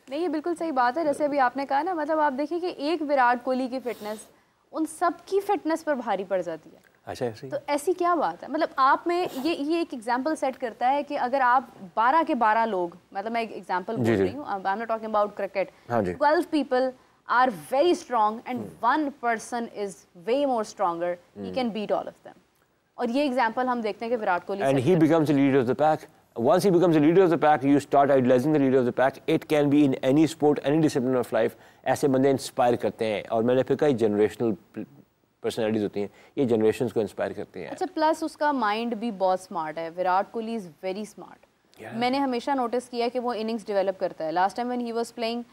नहीं, ये बिल्कुल सही बात है। जैसे अभी आपने कहा ना, मतलब आप देखिए कि एक विराट कोहली की फिटनेस उन सब की फिटनेस पर भारी पड़ जाती है। अच्छा, ऐसे तो ऐसी क्या बात है? मतलब आप में ये एक एग्जांपल सेट करता है कि अगर आप 12 के 12 लोग, मतलब मैं एक एग्जांपल बोल रही हूँ, I am not talking about cricket, 12 people are very strong and one person is way more stronger, he can beat all of them. और ये एग्जांपल हम देखते हैं कि Virat Kohli and he becomes the leader of the pack. Once he becomes the leader of the pack, you start idolizing the leader of the pack. It can be in any sport, any discipline of life. ऐसे बंदे inspire करते हैं और मैंने फिर कई generational personalities होती हैं, ये जनरेशंस को इंस्पायर करते हैं. अच्छा, प्लस उसका माइंड भी बहुत स्मार्ट है. Virat Kohli is very smart. मैंने हमेशा नोटिस किया कि वो इनिंग्स डेवलप करता है. Last time when he was playing,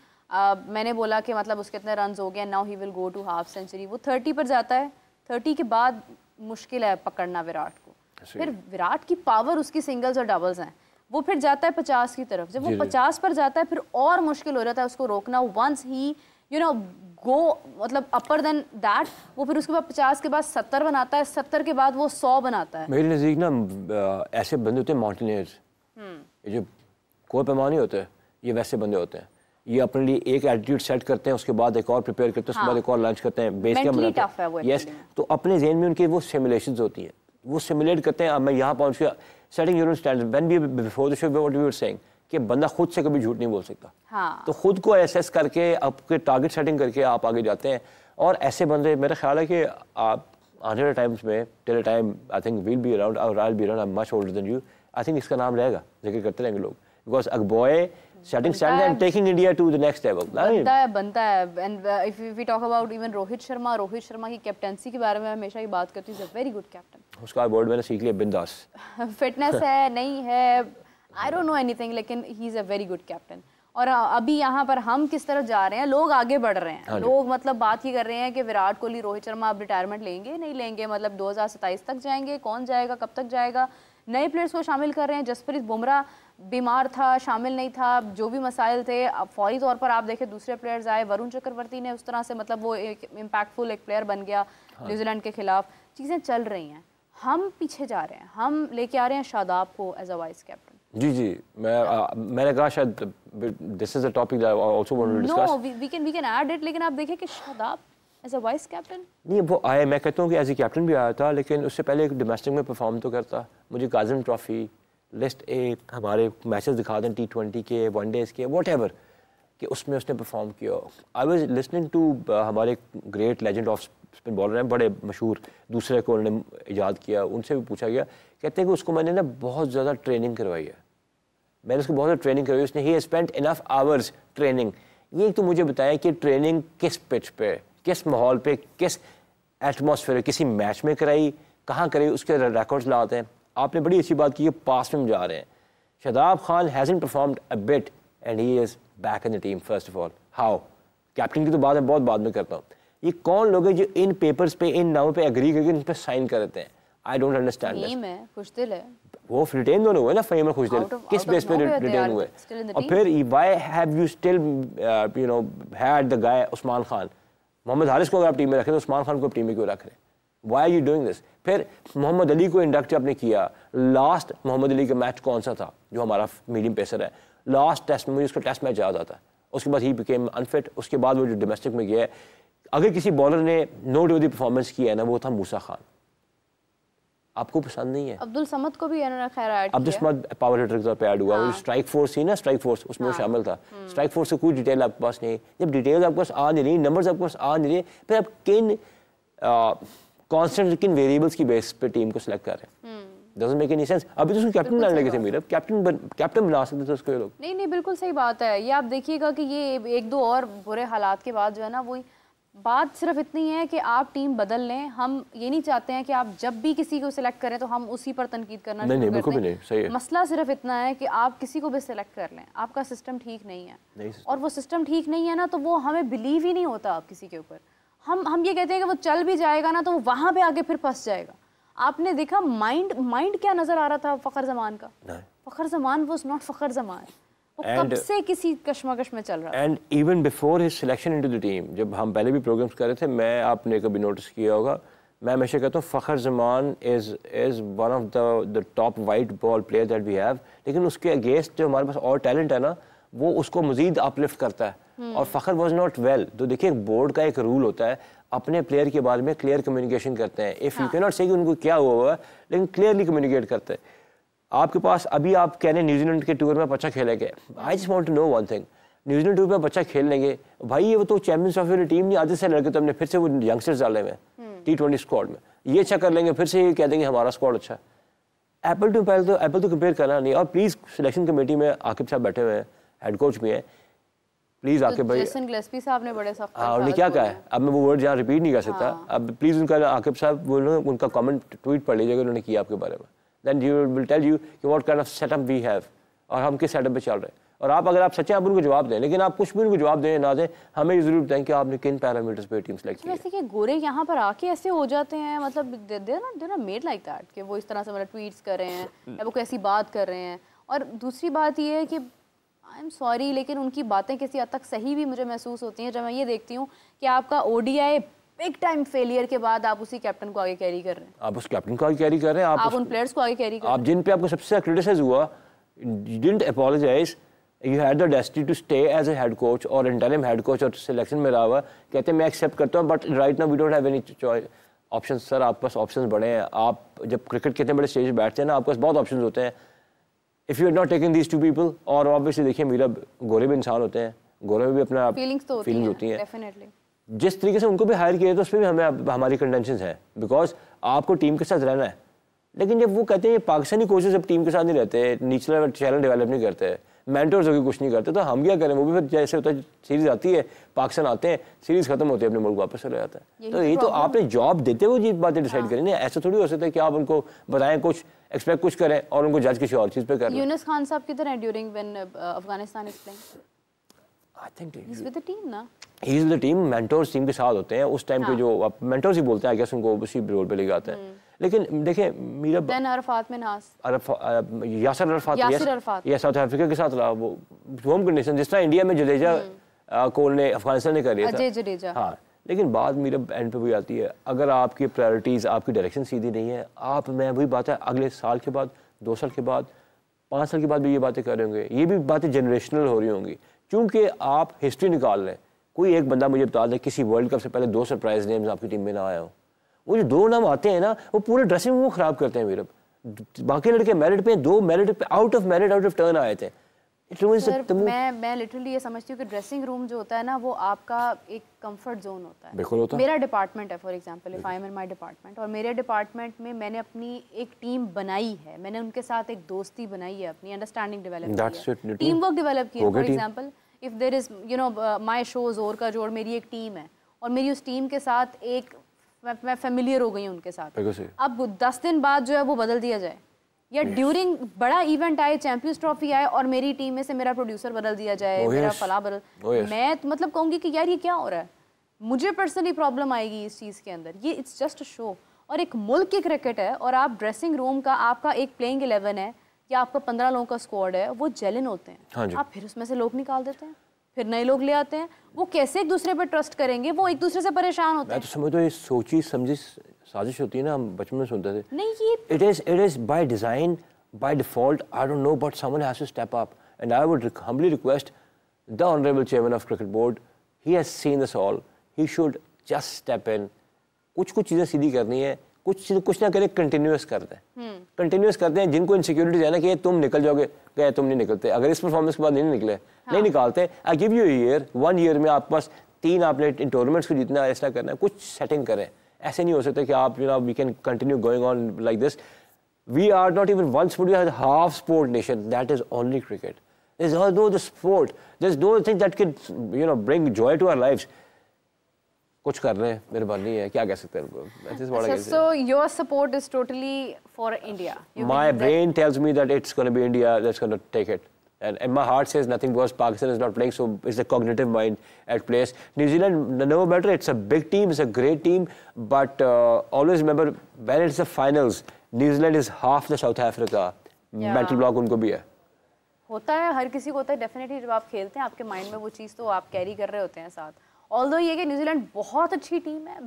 मैंने बोला कि मतलब उसके इतने रन हो गए, now he will go to half century. वो 30 पर जाता है. 30 के बाद मुश्किल है पकड़ना विराट को. फिर विराट की पावर उसकी सिंगल्स और डबल्स हैं. वो फिर जाता है 50 की तरफ. जब वो 50 पर जाता है फिर और मुश्किल हो जाता है उसको रोकना. वंस ही गो मतलब अपर देन दैट, वो फिर उसके बाद 50 के बाद 70 बनाता है. 70 के बाद वो 100 बनाता है. मेरे नज़दीक ना ऐसे बंदे होते हैं माउंटेनियर्स, ये जो कोई पैमाने होते हैं, ये वैसे बंदे होते हैं. ये अपने लिए एक एटीट्यूड सेट करते हैं, उसके बाद एक और प्रिपेयर करते हैं, उसके बाद एक और लंच करते हैं, बेस कैंप बनाते हैं. यस, तो अपने जहन में उनके वो सिमुलेशंस होती हैं, वो सिमुलेट करते हैं. अब मैं यहाँ पहुँच गया, setting your own standard. When we before the show what we were saying कि बंदा खुद से कभी झूठ नहीं बोल सकता. तो खुद को एसेस करके आपके टारगेट सेटिंग करके आप आगे जाते हैं. और ऐसे बंदे मेरा ख्याल है कि आप आने वाले टाइम्स में till time I think we'll be around और I will be around, I am much older than you. I think इसका नाम रहेगा, जिक्र करते रहेंगे लोग, because a boy setting standard and taking India to the next level. बनता है. And if we talk about even Rohit Sharma की कैप्टेंसी के बारे में हमेशा ही बात करती हूँ. Very good captain. उसका वर्ड मैंने सीख लिया, बिंदास. फिटनेस है नहीं है, आई डोंट नो एनीथिंग, लेकिन he is a very good captain. और अभी यहाँ पर हम किस तरफ जा रहे हैं, लोग आगे बढ़ रहे हैं. लोग मतलब बात ही कर रहे हैं कि विराट कोहली, रोहित शर्मा अब रिटायरमेंट लेंगे नहीं लेंगे, मतलब 2027 तक जाएंगे, कौन जाएगा, कब तक जाएगा. नए प्लेयर्स को शामिल कर रहे हैं. जसप्रीत बुमराह बीमार था, शामिल नहीं था, जो भी मसाइल थे, अब फौरी तौर पर आप देखें दूसरे प्लेयर्स आए. वरुण चक्रवर्ती ने उस तरह से मतलब वो एक इम्पैक्टफुल एक प्लेयर बन गया न्यूजीलैंड के खिलाफ. चीज़ें चल रही हैं, हम पीछे जा रहे हैं. हम लेके आ रहे हैं शादाब को एज अ वाइस कैप्टन. जी मैंने कहा शायद this is a topic that I also want to discuss. No, we can add it, लेकिन आप देखें कि Shadab as a vice captain नहीं, वो आया, मैं कहता हूँ कि एज ए कैप्टन भी आया था, लेकिन उससे पहले एक डोमेस्टिक में परफॉर्म तो करता. मुझे काज़िम ट्रॉफी लिस्ट ए हमारे मैचेस दिखा दें, T20 के, वनडेज़ के, व्हाटएवर, कि उसमें उसने परफॉर्म किया. आई वाज लिसनिंग टू हमारे great legend off spin bowler हैं, बड़े मशहूर, दूसरे को उन्होंने ईजाद किया. उनसे भी पूछा गया, कहते हैं कि उसको मैंने ना बहुत ज़्यादा ट्रेनिंग करवाई है. मैंने उसको बहुत ज़्यादा ट्रेनिंग करवाई. उसने ही स्पेंट इनफ आवर्स ट्रेनिंग. ये तो मुझे बताया कि ट्रेनिंग किस पिच पे, किस माहौल पे, किस एटमॉस्फेयर, किसी मैच में कराई, कहाँ कराई, उसके रिकॉर्ड्स लाते हैं. आपने बड़ी अच्छी बात की है, पास में जा रहे हैं. Shadab Khan hasn't performed a bit and he is back in the team. First of all how, captain की तो बात मैं बहुत बाद में करता हूँ. ये कौन लोग हैं जो इन पेपर्स पे, इन नामों पे एग्री करके इन पे साइन करते हैं? I don't understand. फेम है, खुशदिल है. वो रिटेन दोनों हुए ना, फेम और खुशदिल, किस बेस पे रिटेन हुए? और फिर why have you still you know had the guy Usman Khan? Mohammad Haris को अगर आप टीम में रखें तो उस्मान खान को टीम में क्यों रख रहे हैं? Why are you doing this? फिर मोहम्मद अली को इंडक्ट आपने किया. लास्ट मोहम्मद अली का मैच कौन सा था, जो हमारा मीडियम पेसर है, लास्ट टेस्ट में मुझे उसका टेस्ट मैच याद आता है. उसके बाद ही बिकेम अनफिट. उसके बाद वो जो डोमेस्टिक में गया है, अगर किसी बॉलर ने नोट वर्दी परफॉर्मेंस किया है ना, वो था मूसा खान. आपको पसंद नहीं है? अब्दुल समद को भी इन्होंने खैर ऐड किया. अब्दुल समद पावर हिटर के तौर पे ऐड हुआ. वो स्ट्राइक फोर्स थी ना, स्ट्राइक फोर्स, उसमें वो शामिल था. स्ट्राइक फोर्स से कोई डिटेल आपके पास नहीं. जब डिटेल आपके पास आ नहीं रही, नंबर्स आपके पास आ नहीं रहे, फिर आप किन कांस्टेंट किन वेरिएबल्स की बेस पे टीम को सिलेक्ट कर रहे हैं? Doesn't make any sense. अभी तो उसको कैप्टन बनाने लगे थे. मेरा कैप्टन बना सकते थे उसको ये लोग. नहीं, बिल्कुल सही बात है. ये आप देखिएगा कि ये एक दो और बुरे हालात के बाद जो है ना, वो बात सिर्फ इतनी है कि आप टीम बदल लें. हम ये नहीं चाहते हैं कि आप जब भी किसी को सिलेक्ट करें तो हम उसी पर तनकीद करना नहीं, बिल्कुल भी नहीं. सही है. मसला सिर्फ इतना है कि आप किसी को भी सिलेक्ट कर लें, आपका सिस्टम ठीक नहीं है. और वो सिस्टम ठीक नहीं है ना, तो वो हमें बिलीव ही नहीं होता आप किसी के ऊपर. हम ये कहते हैं कि वो चल भी जाएगा ना, तो वो वहाँ पे आके फिर फंस जाएगा. आपने देखा माइंड क्या नजर आ रहा था फखर जमान का? फखर जमान वाज नॉट फखर जमान. कब से किसी कश्मकश में चल रहा है. And even before his selection into the team, जब हम पहले भी प्रोग्राम्स कर रहे थे, मैं, आपने कभी नोटिस किया होगा, मैं हमेशा कहता हूँ Fakhar Zaman is one of the top white ball player that we have. लेकिन उसके अगेंस्ट जो हमारे पास और टैलेंट है ना, वो उसको मजीद अपलिफ्ट करता है। और फ़खर वॉज नॉट वेल। तो देखिए बोर्ड का एक रूल होता है, अपने प्लेयर के बारे में क्लियर कम्युनिकेशन करते हैं। इफ़ यू कैन नॉट से कि उनको क्या हुआ है, लेकिन क्लियरली कम्युनिकेट करते हैं। आपके पास अभी आप कह रहे हैं न्यूजीलैंड के टूर में बच्चा खेलेंगे, I just want to know one thing, New Zealand tour में बच्चा खेल लेंगे भाई, ये वो तो चैंपियंस ट्रॉफी वाली टीम नहीं, आधे से लड़के तो हमने फिर से वो यंगस्टर्स डाले हुए T20 स्क्वाड में, ये अच्छा कर लेंगे, फिर से ये कह देंगे हमारा स्क्वाड अच्छा है। एप्पल टू कंपेयर करना नहीं। और प्लीज़ सिलेक्शन कमेटी में आकिब साहब बैठे हुए हैं, हेड कोच भी हैं, प्लीज़ आकिब भाई, जेसन गिलेस्पी साहब ने बड़े सख्त उन्होंने क्या कहा है, अब मैं वो वर्ड यहाँ रिपीट नहीं कर सकता। अब प्लीज़ उनका आकिब साहब बोलो, उनका कमेंट ट्वीट पढ़ लीजिएगा उन्होंने किया आपके बारे में, then you will tell you कि what kind of setup we have और हम किस सेटअप पे चल रहे हैं। और आप अगर आप सच्चे आप उनको जवाब दें, लेकिन आप कुछ भी उनको जवाब दें ना दें, हमें ये जरूर बताएं कि आपने किन पैरामीटर्स पे टीम सेलेक्ट की है। वैसे कि गोरे यहाँ पर आके ऐसे हो जाते हैं, मतलब they are made like that कि वो इस तरह से मतलब ट्वीट्स कर रहे हैं या वो कैसी बात कर रहे हैं। और दूसरी बात ये है कि आई एम सॉरी, लेकिन उनकी बातें किसी हद तक सही भी मुझे महसूस होती हैं जब मैं ये देखती हूँ कि आपका ODI बिग टाइम फेलियर के बाद आप उसी कैप्टन को आगे कैरी कर रहे हैं। आप उस कैप्टन को आगे कैरी कर रहे हैं, आप उन प्लेयर्स को आगे कैरी कर रहे हैं। आप जिन पे आपको सबसे क्रिटिसाइज हुआ, you didn't apologize, you had the destiny to stay as a head coach और interim head coach और सिलेक्शन में रहा हुआ, कहते हैं मैं एक्सेप्ट करता हूँ, but right now we don't have any choice options. Sir आपके पास ऑप्शंस बड़े हैं, आप जब क्रिकेट कितने बड़े स्टेज पे बैठते हैं ना, आपके पास बहुत ऑप्शंस होते हैं। If you are not taking these two people, और ऑब्वियसली देखिए मीरा, गोरे भी इंसान होते हैं, गोरे में भी अपना फीलिंग्स तो होती हैं डेफिनेटली। जिस तरीके से उनको भी हायर किया तो उस पर भी हमारी कंटेंशंस हैं, बिकॉज आपको टीम के साथ रहना है। लेकिन जब वो कहते हैं पाकिस्तानी कोचेस अब टीम के साथ नहीं रहते, नीचे लेवल टैलेंट डेवलप नहीं करते, मेंटर्स होकर कुछ नहीं करते, तो हम क्या करें? वो भी फिर जैसे होता है, सीरीज आती है, पाकिस्तान आते हैं, सीरीज खत्म होती है, अपने मुल्क वापस चले जाते हैं। तो ये तो आपने जॉब देते हुए ये बातें डिसाइड करें ना, ऐसा थोड़ी हो सकता है कि आप उनको बताएं कुछ, एक्सपेक्ट कुछ करें और उनको जज किसी और चीज़ पे करें। यूनुस खान साहब किधर है during when Afghanistan is playing? I think he is with the team ना, he is with the team, mentors team के साथ होते हैं उस टाइम पे, जो आप मेंटर्स ही बोलते हैं, आई गेस उनको उसी रोल पे ले जाते हैं। लेकिन देखिए मीरा, देन अरफात मिन्हास, यासिर अरफात ये साउथ अफ्रीका के साथ रहा, वो होम कंडीशन, जिस तरह इंडिया में जडेजा को ने अफगानिस्तान ने कर लिया था, जडेजा, हाँ। लेकिन बात मेरा एंड पे भी आती है, अगर आपकी प्रायोरिटीज़, आपकी डायरेक्शन सीधी नहीं है, आप, मैं वही बात है, अगले साल के बाद, 2 साल के बाद, 5 साल के बाद भी ये बातें कर रहे होंगे, ये भी बातें जनरेशनल हो रही होंगी, क्योंकि आप हिस्ट्री निकाल रहे हैं। कोई एक बंदा मुझे बता दे किसी वर्ल्ड कप से पहले 2 सरप्राइज नेम्स आपकी टीम में ना आया हो। वो जो 2 नाम आते हैं ना, वो पूरे ड्रेसिंग रूम को ख़राब करते हैं मेरे। बाकी लड़के मेरिट पे, 2 मेरिट पे आउट ऑफ टर्न आए थे। सर, मैं लिटरली ये समझती हूँ कि ड्रेसिंग रूम जो होता है ना, वो आपका एक कंफर्ट जोन होता है। बिल्कुल होता है। मेरा डिपार्टमेंट है, for example if I am in my department, और मेरे डिपार्टमेंट में मैंने अपनी एक टीम बनाई है, मैंने उनके साथ एक दोस्ती बनाई है, अपनी अंडरस्टैंडिंग डेवलप की है, टीम वर्क डेवलप की है। For example if there is my show जोर का जोड़, मेरी एक टीम है और मेरी उस टीम के साथ एक मैं फेमिलियर हो गई हूँ उनके साथ। अब 10 दिन बाद जो है वो बदल दिया जाए, या ड्यूरिंग बड़ा इवेंट आए, चैंपियंस ट्रॉफी आए और मेरी टीम में से मेरा प्रोड्यूसर बदल दिया जाए, मेरा फला बदल, मैं मतलब कहूँगी कि यार ये क्या हो रहा है, मुझे पर्सनली प्रॉब्लम आएगी इस चीज़ के अंदर। ये इट्स जस्ट अ शो, और एक मुल्क की क्रिकेट है, और आप ड्रेसिंग रूम का, आपका एक प्लेइंग 11 है या आपका 15 लोगों का स्क्वाड है, वो जेलिन होते हैं, आप फिर उसमें से लोग निकाल देते हैं, फिर नए लोग ले आते हैं, वो कैसे एक दूसरे पर ट्रस्ट करेंगे? वो एक दूसरे से परेशान होते हैं। मैं तो समझता हूँ ये सोची समझी साजिश होती है ना, हम बचपन में सुनते थे। नहीं, ये it is by design, by default, I don't know, but someone has to step up, and I would humbly request the honorable chairman of cricket board, he has seen this all, he should just step in. कुछ चीज़ें सीधी करनी है, कुछ ना करे, continuous करते हैं, continuous करते हैं। जिनको इनसिक्योरिटीज है ना कि तुम निकल जाओगे, क्या तुम नहीं निकलते, अगर इस परफॉर्मेंस के बाद नहीं निकले, नहीं निकालते, I give you year, 1 year में आपके पास 3 आपने इन टूर्नामेंट्स को जीतना, ऐसा करना है, कुछ सेटिंग करें। ऐसे नहीं हो सकता कि आप we can continue going on like this. We are not even one sport, we are half sport nation, that is only cricket. There's no the sport, there's no thing that can bring joy to our lives. कुछ कर रहे हैं, मेहरबानी है, क्या कह सकते हैं उनको। So your support is totally for India. My brain tells me that it's going to be India that's going to take it, and my heart says nothing because Pakistan is not playing, so it's the cognitive mind at place. New Zealand, no matter, it's a big team, it's a great team, but always remember when it's the finals, New Zealand is half the South Africa. Mental block उनको भी है। होता है, हर किसी को होता है definitely. जब आप खेलते हैं आपके माइंड में वो चीज़ तो आप कैरी कर रहे होते हैं साथ। ऑल्दो ये कि न्यूजीलैंड बहुत अच्छी टीम है,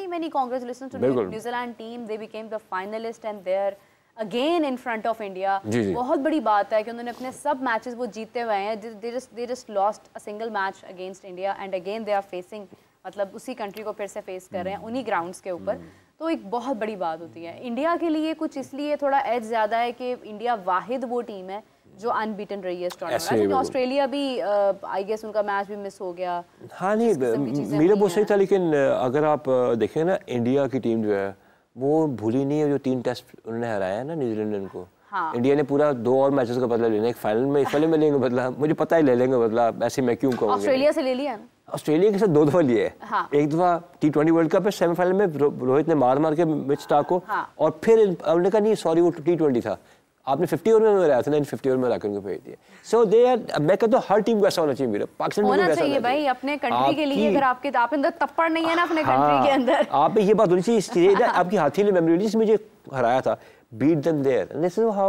many congratulations to New Zealand team, they became the finalist and they are again in front of India. बहुत बड़ी बात है कि उन्होंने अपने सब मैचेस वो जीते हुए हैं। They just lost a single match against India and again they are facing, मतलब उसी कंट्री को फिर से फेस कर रहे हैं उन्हीं ग्राउंड्स के ऊपर। तो एक बहुत बड़ी बात होती है इंडिया के लिए। कुछ इसलिए थोड़ा एज ज़्यादा है कि इंडिया वाहिद वो टीम है जो अनबीटन रही है इस टूर्नामेंट में। ऑस्ट्रेलिया भी आई गेस उन्होंने मैच भी मिस हो गया। हाँ नहीं, मेरा बहुत सही था, लेकिन अगर आप देखें ना, इंडिया की टीम जो है वो भूली नहीं है जो 3 टेस्ट उन्होंने हराया है ना न्यूजीलैंड को। हाँ। इंडिया ने पूरा 2 और मैचेस का बदला लेना, एक फाइनल में, इस वाले में लेंगे बदला, मुझे पता ही ले लेंगे बदला, ऐसे मैं क्यों कहूँगा। ऑस्ट्रेलिया से ले लिया ना, ऑस्ट्रेलिया के साथ 2 दफा लिए है। हाँ। एक दफा T20 वर्ल्ड कप में सेमीफाइनल में रोहित ने मार के मिच स्टार्क को। हाँ। और फिर उन्होंने कहा नहीं सॉरी वो T20 था, आपने 50 ओवर में लगाया था ना, 50 ओवर में लाकर उनको भेज दिया। सो दे आर, मैं कहता हूं हर टीम को ऐसा होना चाहिए मेरा, पाकिस्तान में होना चाहिए भाई अपने कंट्री के लिए। अगर आपके अंदर तप्पड़ नहीं है ना अपने कंट्री के अंदर, आप ये बात होनी चाहिए। आपकी हाथी ने मेमोरी मुझे हराया था, beat them there and this is how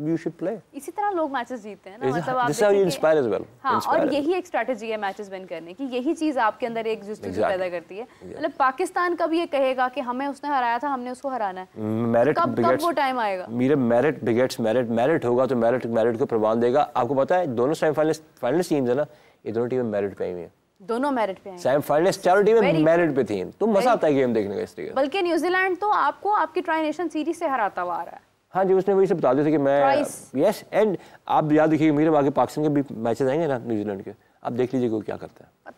you should play। इसी तरह लोग मैचेस जीतते हैं ना, मतलब आप this is how you inspire as well। हाँ, और यही एक स्ट्रेटजी है मैचेस विन करने की, यही चीज आपके अंदर एक जुस्तजू पैदा करती है। मतलब पाकिस्तान कभी ये कहेगा कि हमें उसने हराया था, हमने उसको हराना है, कब वो टाइम आएगा? मेरे मेरिट बिगेट्स मेरिट, मेरिट होगा तो मेरिट को प्रवान देगा। आपको पता है दोनों सेमीफाइनलिस्ट टीम्स है ना, ये दोनों टीमें मेरिट पे आई हुई हैं, दोनों मेरिट पे हैं। सेमीफाइनलिस्ट चारों टीमें मेरिट पे थी, तो मजा आता है गेम देखने का इस तरीके। बल्कि न्यूजीलैंड तो आपको आपकी ट्राई नेशन सीरीज से हराता हुआ आ रहा है। हाँ जी, उसने वही से बता दिया था कि मैं यस, एंड आप याद रखिए मेरे आगे पाकिस्तान के भी मैचेस आएंगे ना न्यूजीलैंड के, आप देख लीजिए वो क्या करता है।